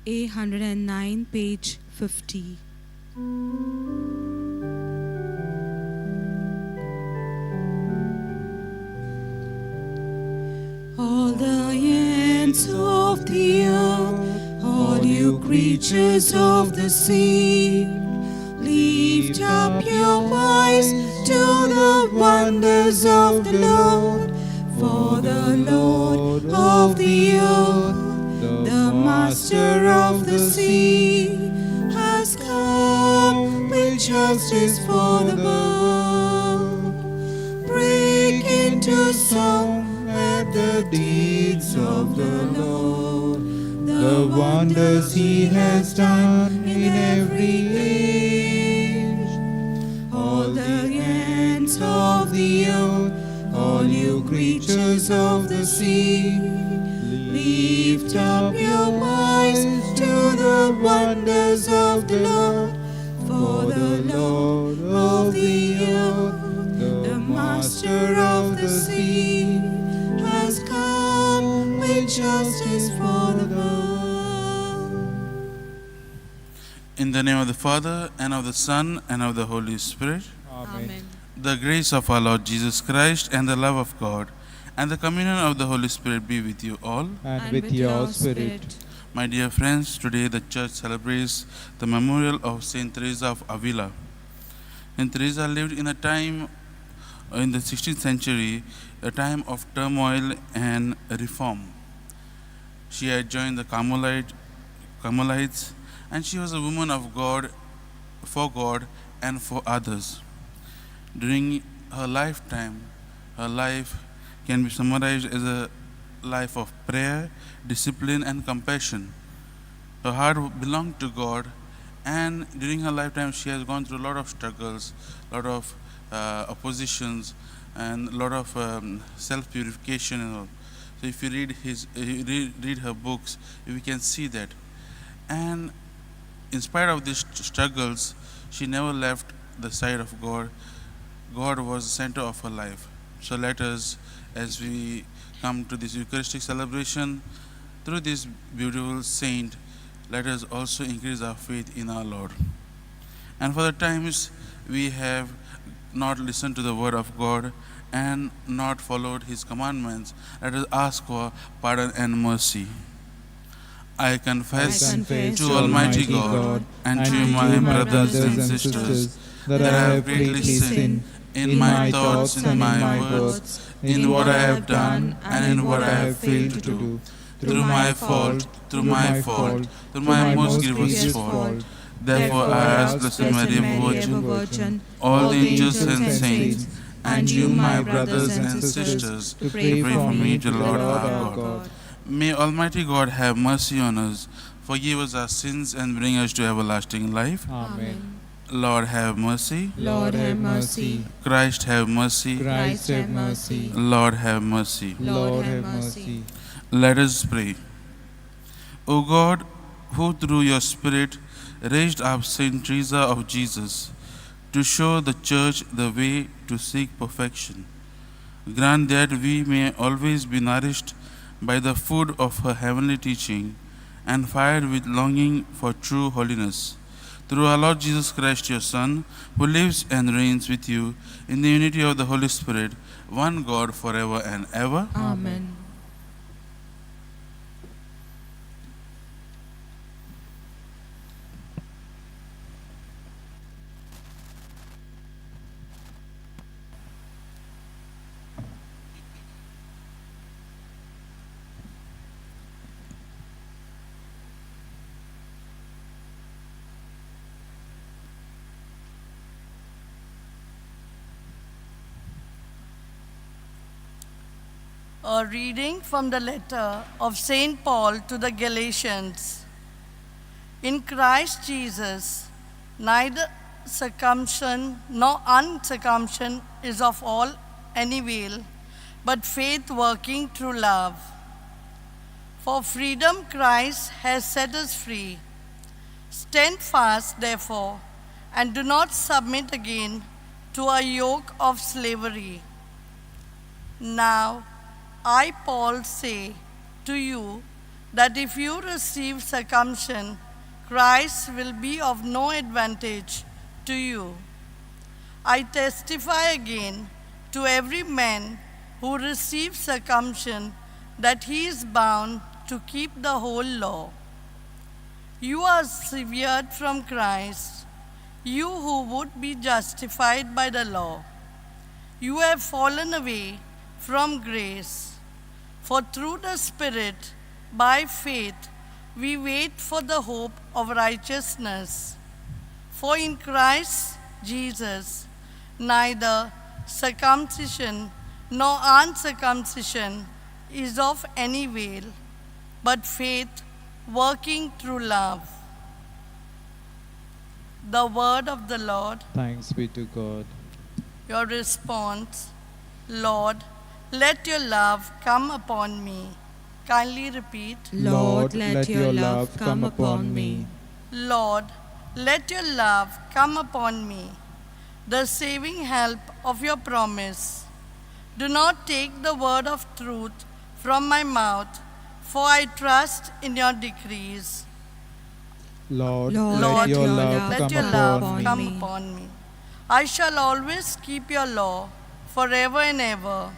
A109, page 50. All the ends of the earth, all you creatures of the sea, lift up your eyes to the wonders of the Lord. For the Lord of the earth, the Master of the sea, has come with justice for the world. Break into song at the deeds of the Lord, the wonders He has done in every age. All the ends of the earth, all you creatures of the sea, lift up your eyes to the wonders of the Lord. For the Lord of the earth, the Master of the sea, has come with justice for the world. In the name of the Father, and of the Son, and of the Holy Spirit. Amen. The grace of our Lord Jesus Christ, and the love of God, and the communion of the Holy Spirit be with you all. And with your spirit. My dear friends, today the Church celebrates the memorial of Saint Teresa of Avila. Saint Teresa lived in a time in the 16th century, a time of turmoil and reform. She had joined the Carmelites, and she was a woman of God, for God and for others. During her lifetime, her life can be summarized as a life of prayer, discipline, and compassion. Her heart belonged to God, and during her lifetime, she has gone through a lot of struggles, a lot of oppositions, and a lot of self-purification and all. So, if you read her books, we can see that. And in spite of these struggles, she never left the side of God. God was the center of her life. So let us, as we come to this Eucharistic celebration, through this beautiful saint, let us also increase our faith in our Lord. And for the times we have not listened to the word of God and not followed His commandments, let us ask for pardon and mercy. I confess to Almighty God and to my brothers and sisters that I have greatly sinned in my thoughts, in my words, in what I have done and in what I have failed to do, through my fault, through my most grievous fault. Therefore I ask Blessed Mary, Virgin, all the angels and saints, and you, my brothers and sisters, to pray for me to Lord our God. May Almighty God have mercy on us, forgive us our sins, and bring us to everlasting life. Amen. Lord have mercy. Lord have mercy. Christ have mercy. Christ have mercy. Lord have mercy. Lord have mercy. Let us pray. O God, who through your Spirit raised up Saint Teresa of Jesus to show the Church the way to seek perfection, grant that we may always be nourished by the food of her heavenly teaching and fired with longing for true holiness. Through our Lord Jesus Christ, your Son, who lives and reigns with you in the unity of the Holy Spirit, one God forever and ever. Amen. A reading from the letter of St. Paul to the Galatians. In Christ Jesus, neither circumcision nor uncircumcision is of all any avail, but faith working through love. For freedom Christ has set us free. Stand fast, therefore, and do not submit again to a yoke of slavery. Now, I, Paul, say to you that if you receive circumcision, Christ will be of no advantage to you. I testify again to every man who receives circumcision that he is bound to keep the whole law. You are severed from Christ, you who would be justified by the law. You have fallen away from grace, for through the Spirit, by faith, we wait for the hope of righteousness. For in Christ Jesus, neither circumcision nor uncircumcision is of any avail, but faith working through love. The word of the Lord. Thanks be to God. Your response, Lord, let your love come upon me. Kindly repeat. Lord, let your love come upon me. Lord, let your love come upon me, the saving help of your promise. Do not take the word of truth from my mouth, for I trust in your decrees. Lord, Lord, let your love let come your love upon me. come upon me. I shall always keep your law forever and ever.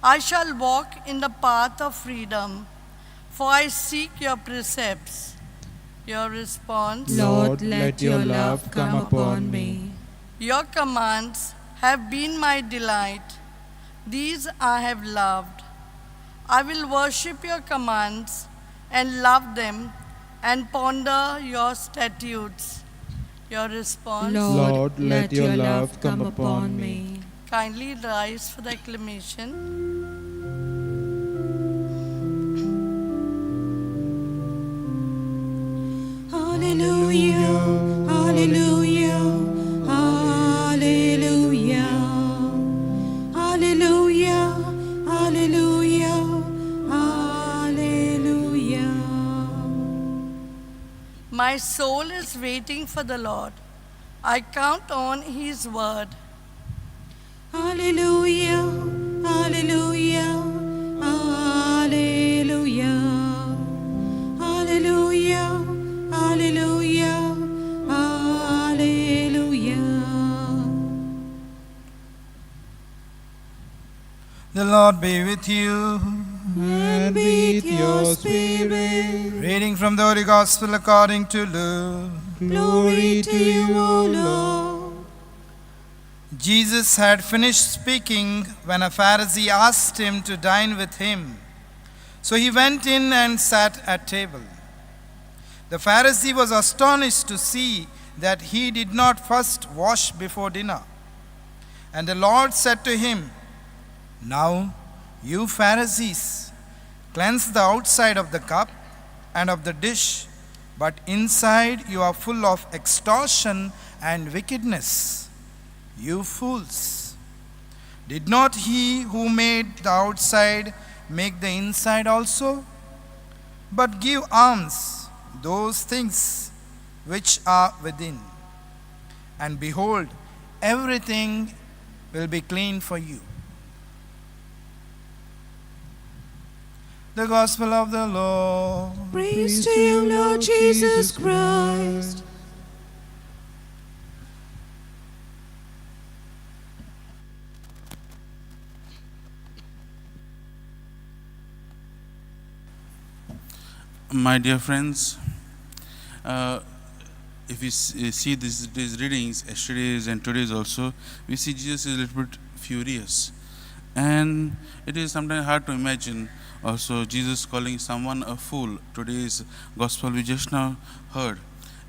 I shall walk in the path of freedom, for I seek your precepts. Your response, Lord, let your love come upon me. your commands have been my delight. These I have loved. I will worship your commands and love them and ponder your statutes. Your response, Lord, let your love come upon me. kindly rise for the acclamation. Hallelujah, hallelujah, hallelujah, hallelujah, hallelujah, hallelujah. My soul is waiting for the Lord. I count on his word. Hallelujah, hallelujah, hallelujah, hallelujah, hallelujah, hallelujah. The Lord be with you. And with your spirit. Reading from the Holy Gospel according to Luke. Glory to you, O Lord. Jesus had finished speaking when a Pharisee asked him to dine with him. So he went in and sat at table. The Pharisee was astonished to see that he did not first wash before dinner. And the Lord said to him, "Now, you Pharisees, cleanse the outside of the cup and of the dish, but inside you are full of extortion and wickedness. You fools! Did not he who made the outside make the inside also? But give alms those things which are within, and behold, everything will be clean for you." The Gospel of the Lord. Praise to you, Lord Jesus Christ. My dear friends, if we see these readings, yesterday's and today's also, we see Jesus is a little bit furious. And it is sometimes hard to imagine also Jesus calling someone a fool. Today's gospel we just now heard.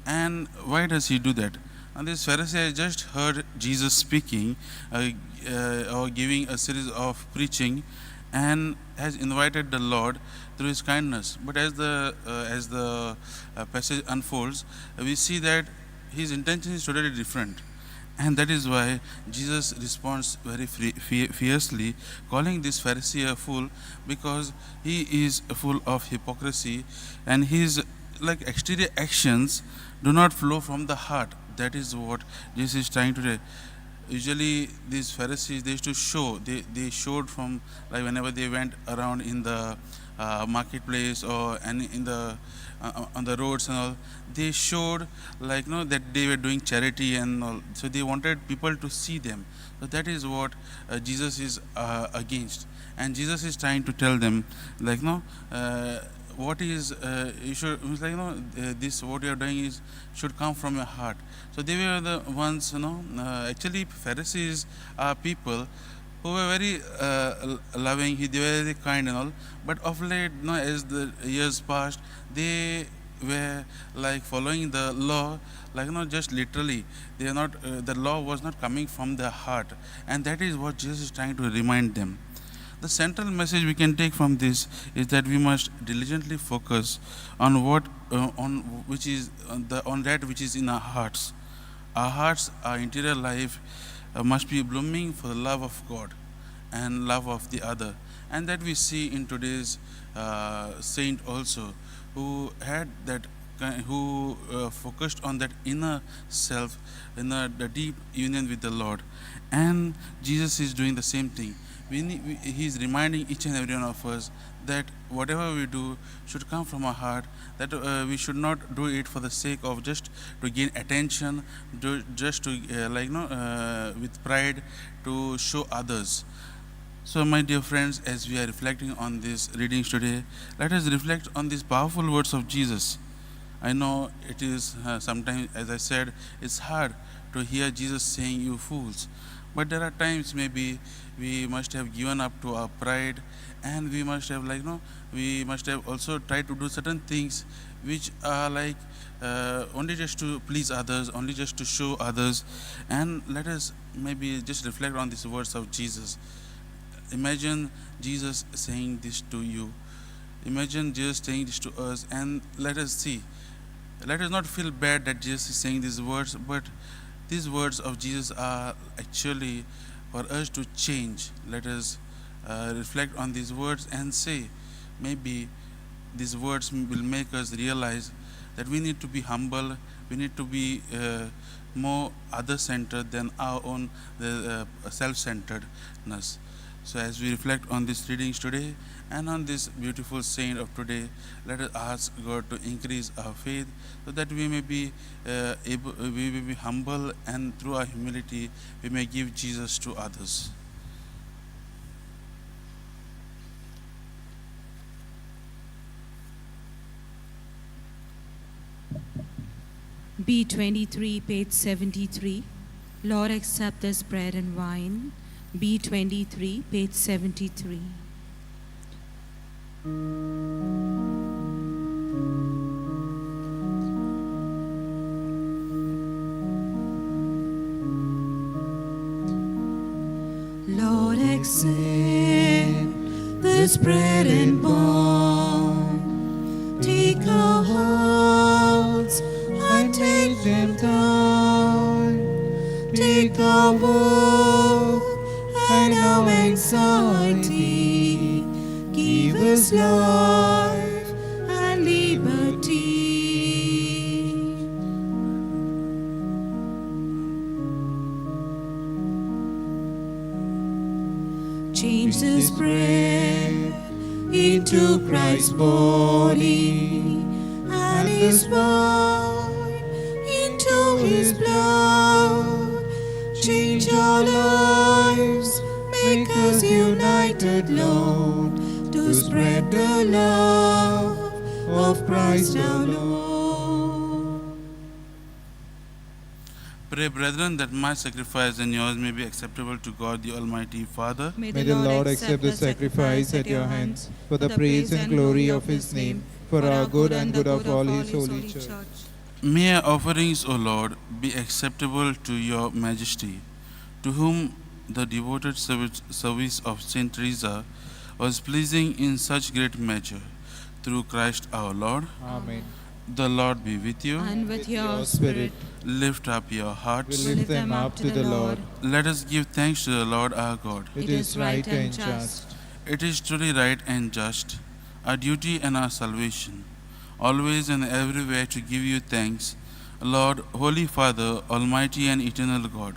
And why does he do that? And this Pharisee has just heard Jesus speaking or giving a series of preaching and has invited the Lord through his kindness. But as the passage unfolds, we see that his intention is totally different. And that is why Jesus responds very fiercely, calling this Pharisee a fool, because he is full of hypocrisy and his exterior actions do not flow from the heart. That is what Jesus is trying to do. Usually these Pharisees, they used to show, they showed from, whenever they went around in the marketplace or any in the on the roads and all, they showed like that they were doing charity and all. So they wanted people to see them. So that is what Jesus is against, and Jesus is trying to tell them like what is you should it's like this what you are doing is should come from your heart. So they were the ones actually Pharisees are people who were very loving, they were very kind and all. But of late, as the years passed, they were like following the law, like just literally. They are not. The law was not coming from their heart, and that is what Jesus is trying to remind them. The central message we can take from this is that we must diligently focus on what on which is on that which is in our hearts. Our hearts, our interior life must be blooming for the love of God and love of the other. And that we see in today's saint also, who had that, who focused on that inner self, the deep union with the Lord. And Jesus is doing the same thing. He is reminding each and every one of us that whatever we do should come from our heart, that we should not do it for the sake of just to gain attention, just to with pride to show others. So my dear friends, as we are reflecting on these readings today, let us reflect on these powerful words of Jesus. I know it is sometimes, as I said, it's hard to hear Jesus saying, "You fools." But there are times maybe we must have given up to our pride, and we must have we must have also tried to do certain things which are like only just to please others, only just to show others. And let us maybe just reflect on these words of Jesus. Imagine Jesus saying this to you. Imagine Jesus saying this to us, and let us see. Let us not feel bad that Jesus is saying these words, but these words of Jesus are actually for us to change. Let us reflect on these words and say, maybe these words will make us realize that we need to be humble, we need to be more other-centered than our own self-centeredness. So as we reflect on these readings today and on this beautiful saint of today, let us ask God to increase our faith so that we may be we may be humble, and through our humility we may give Jesus to others. B23, page 73. Lord, accept this bread and wine. B23, page 73. Lord, accept this bread and wine. Take our hearts and take them down. Take our work and our anxiety. Give us life and liberty. Change this bread into Christ's body and His wine into His blood. Change our lives, make us united, Lord, to spread the love of Christ our Lord. Pray, brethren, that my sacrifice and yours may be acceptable to God, the Almighty Father. May the Lord accept the sacrifice at your hands for the praise and glory of His name, for our good and good of all His holy church. May our offerings, O Lord, be acceptable to your majesty, to whom the devoted service of Saint Teresa was pleasing in such great measure. Through Christ our Lord. Amen. The Lord be with you. And with your spirit. Lift up your hearts. We lift them up to the Lord. Let us give thanks to the Lord our God. It is right and just. It is truly right and just, our duty and our salvation, always and everywhere to give you thanks, Lord, Holy Father, Almighty and eternal God.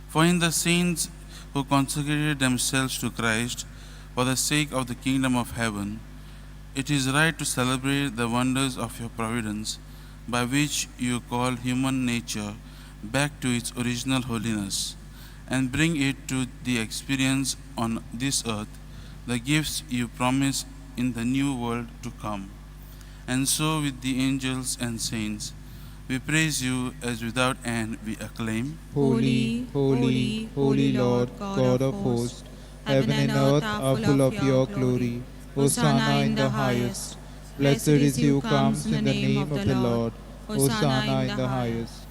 For in the saints who consecrated themselves to Christ for the sake of the kingdom of heaven, It is right to celebrate the wonders of your providence, by which you call human nature back to its original holiness, and bring it to the experience on this earth, the gifts you promise in the new world to come. And so, with the angels and saints, we praise you as without end we acclaim. Holy, holy, holy Lord, God of hosts, heaven and earth are full of your glory. Hosanna in the highest. Blessed is he who comes in the name of the Lord. Hosanna in the highest.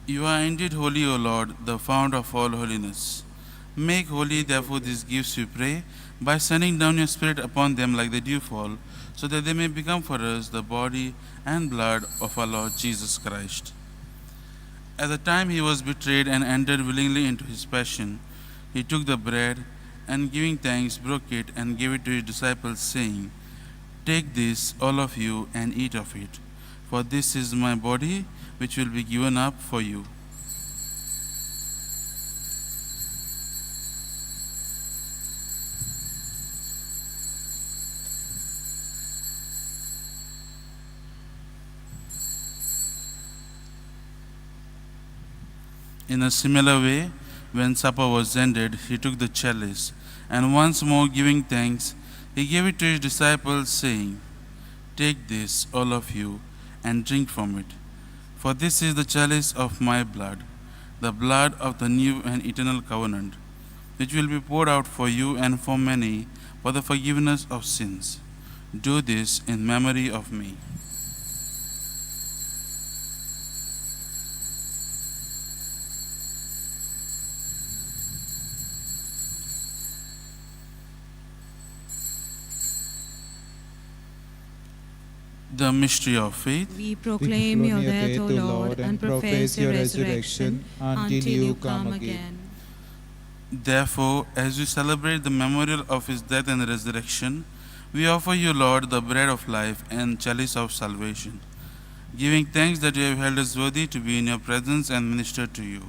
You are indeed holy, O Lord, the fount of all holiness. Make holy, therefore, these gifts, we pray, by sending down your Spirit upon them like the dewfall, so that they may become for us the body and blood of our Lord Jesus Christ. At the time he was betrayed and entered willingly into his passion, he took the bread, and giving thanks, broke it and gave it to his disciples, saying, "Take this, all of you, and eat of it, for this is my body, which will be given up for you." In a similar way, when supper was ended, he took the chalice, and once more giving thanks, he gave it to his disciples, saying, "Take this, all of you, and drink from it. For this is the chalice of my blood, the blood of the new and eternal covenant, which will be poured out for you and for many for the forgiveness of sins. Do this in memory of me." The mystery of faith. We proclaim your death, O Lord, and profess your resurrection until you come again. Therefore, as we celebrate the memorial of his death and resurrection, we offer you, Lord, the bread of life and chalice of salvation, giving thanks that you have held us worthy to be in your presence and minister to you.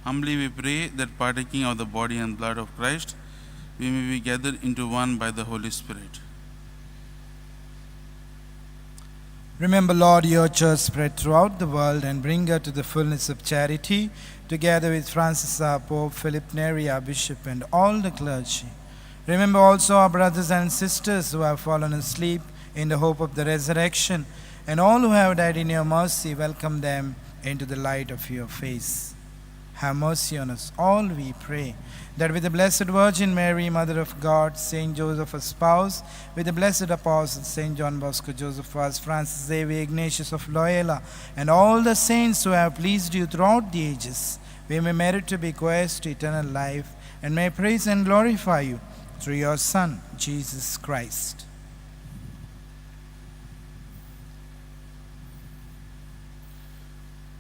Humbly we pray that, partaking of the body and blood of Christ, we may be gathered into one by the Holy Spirit. Remember, Lord, your church spread throughout the world, and bring her to the fullness of charity, together with Francis our Pope, Philip Neri our Bishop, and all the clergy. Remember also our brothers and sisters who have fallen asleep in the hope of the resurrection, and all who have died in your mercy. Welcome them into the light of your face. Have mercy on us all, we pray, that with the Blessed Virgin Mary, Mother of God, Saint Joseph, her spouse, with the blessed apostles, Saint John Bosco, Joseph Vaz, Francis Xavier, Ignatius of Loyola, and all the saints who have pleased you throughout the ages, we may merit to be co-heirs to eternal life, and may praise and glorify you through your Son, Jesus Christ.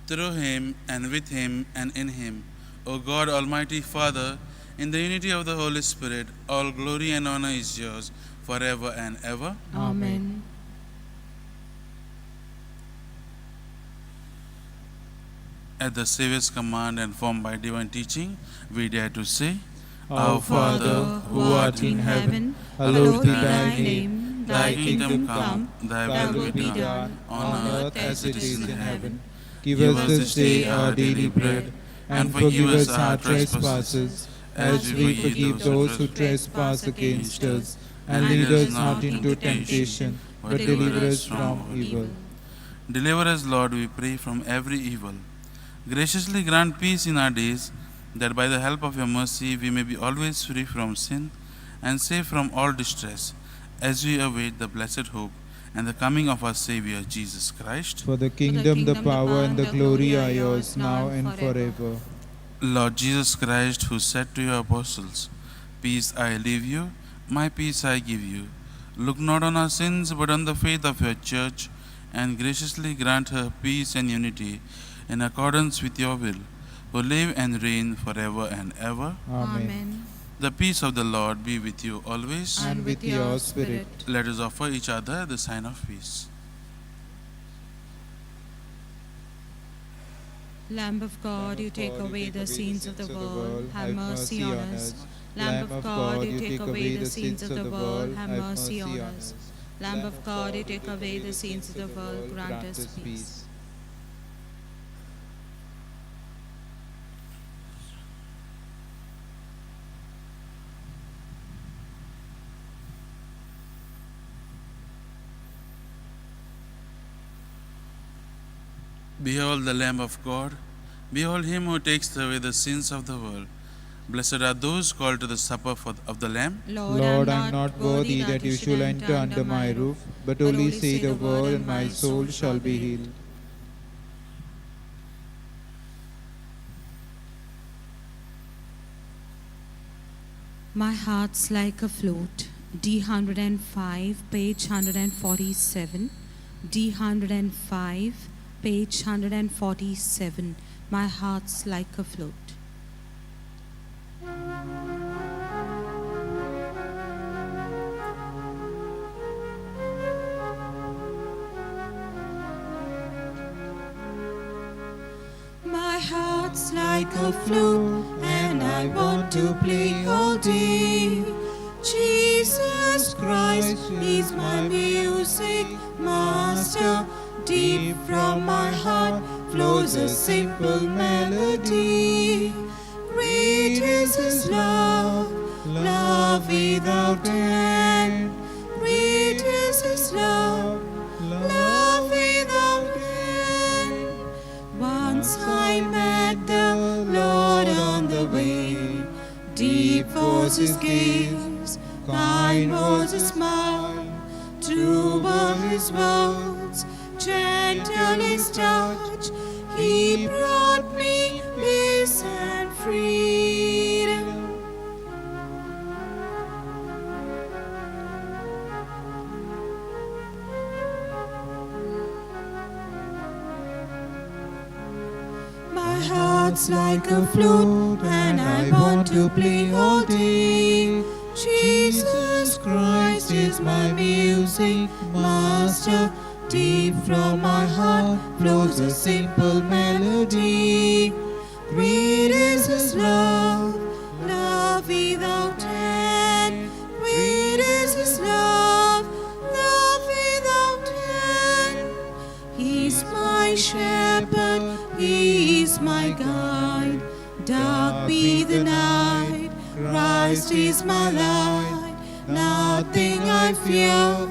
Through him, and with him, and in him, O God, Almighty Father, in the unity of the Holy Spirit, all glory and honor is yours forever and ever. Amen. At the Saviour's command and formed by divine teaching, we dare to say, Our Father, who art in heaven, hallowed be thy name. Thy kingdom come, thy will be done, on earth as it is in heaven. Give us this day our daily bread, and forgive us our trespasses, as we forgive those who trespass against us. And lead us not into temptation, but deliver us from evil. Deliver us, Lord, we pray, from every evil. Graciously grant peace in our days, that by the help of your mercy we may be always free from sin and safe from all distress, as we await the blessed hope and the coming of our Savior, Jesus Christ. For the kingdom, the power, and the glory are yours, now and forever. Lord Jesus Christ, who said to your apostles, "Peace I leave you, my peace I give you," look not on our sins, but on the faith of your church, and graciously grant her peace and unity in accordance with your will, who live and reign forever and ever. Amen. The peace of the Lord be with you always. And with your spirit. Let us offer each other the sign of peace. Lamb of God, you take away the sins of the world, have mercy on us. Lamb of God, you take away the sins of the world, have mercy on us. Lamb of God, you take away the sins of the world, grant us peace. Behold the Lamb of God. Behold him who takes away the sins of the world. Blessed are those called to the supper of the Lamb. Lord, I am not worthy that you should enter under my roof, but only say the word, and my soul shall be healed. My heart's like a float. D105, page 147. D105, page 147. My heart's like a float. My heart's like a flute, and I want to play all day. Jesus Christ is my music master. Deep from my heart flows a simple melody. Great is His love, love without end. Great is His love, love without end. Once I met the Lord on the way. Deep was His gaze, kind was His smile. True were His words, gentle His touch. He brought me peace and freedom. My heart's like a flute, and I want to play all day. Jesus Christ is my music master. Deep from my heart flows a simple melody. Great is His love, love without end. Great is His love, love without end. He's my shepherd, He is my guide. Dark be the night, Christ is my light. Nothing I fear,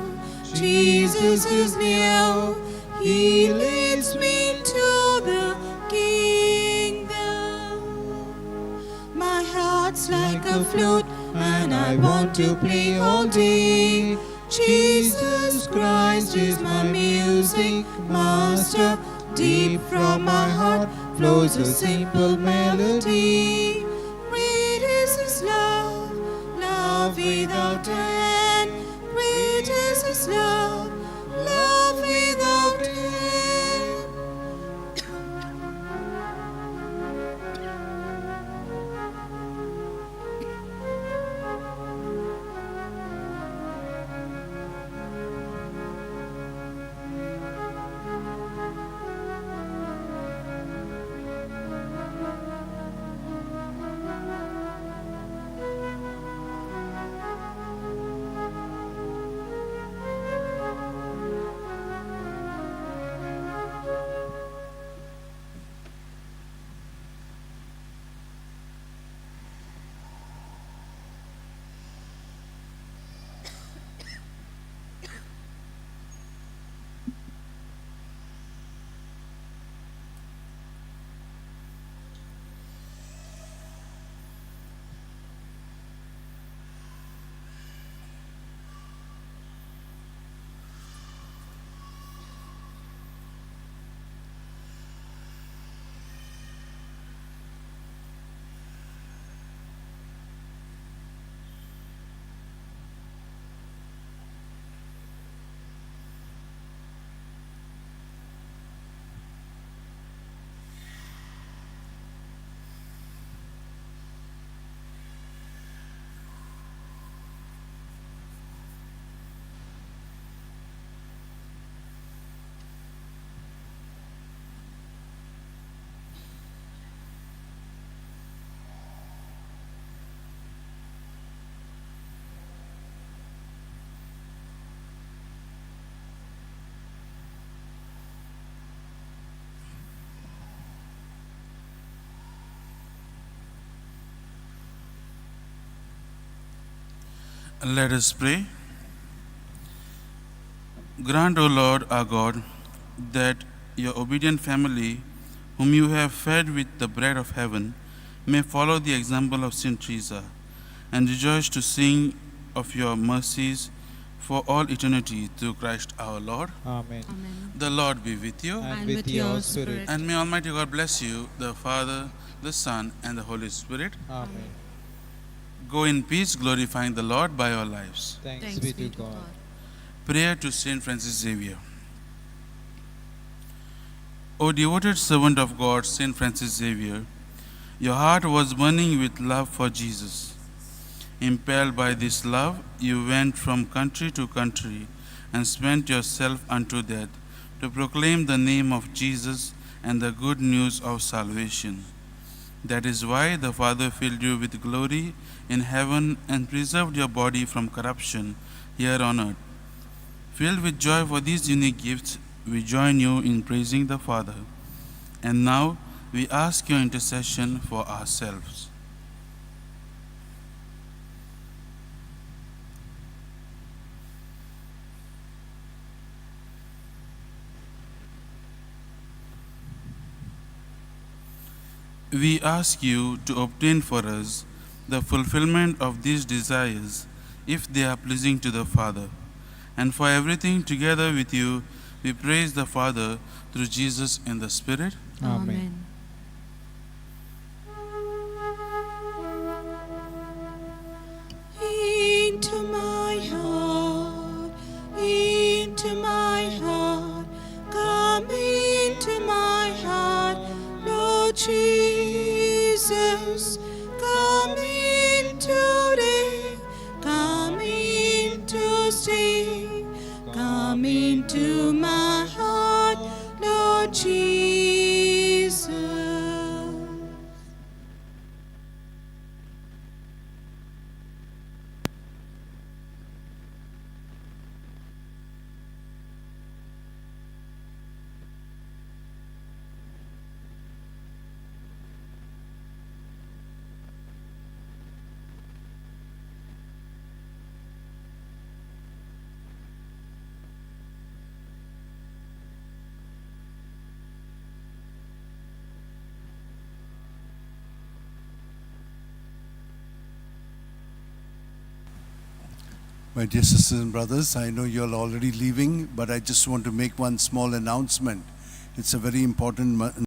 Jesus is near. He leads me to the kingdom. My heart's like a flute, and I want to play all day. Jesus Christ is my music master. Deep from my heart flows a simple melody. Great is His love, love without end. Great is His love, love without end. Let us pray. Grant, O Lord our God, that your obedient family, whom you have fed with the bread of heaven, may follow the example of Saint Teresa and rejoice to sing of your mercies for all eternity through Christ our Lord. Amen. Amen. The Lord be with you. And with your spirit. And may Almighty God bless you, the Father, the Son, and the Holy Spirit. Amen. Go in peace, glorifying the Lord by your lives. Thanks be to God. Prayer to Saint Francis Xavier. O devoted servant of God, Saint Francis Xavier, your heart was burning with love for Jesus. Impelled by this love, you went from country to country and spent yourself unto death to proclaim the name of Jesus and the good news of salvation. That is why the Father filled you with glory in heaven and preserved your body from corruption here on earth. Filled with joy for these unique gifts, we join you in praising the Father. And now we ask your intercession for ourselves. We ask you to obtain for us the fulfillment of these desires, if they are pleasing to the Father. And for everything together with you, we praise the Father through Jesus in the Spirit. Amen. Into my heart, come into my heart, Lord Jesus, come in today, come in to stay, come into my heart, Lord Jesus. My dear sisters and brothers, I know you're already leaving, but I just want to make one small announcement. It's a very important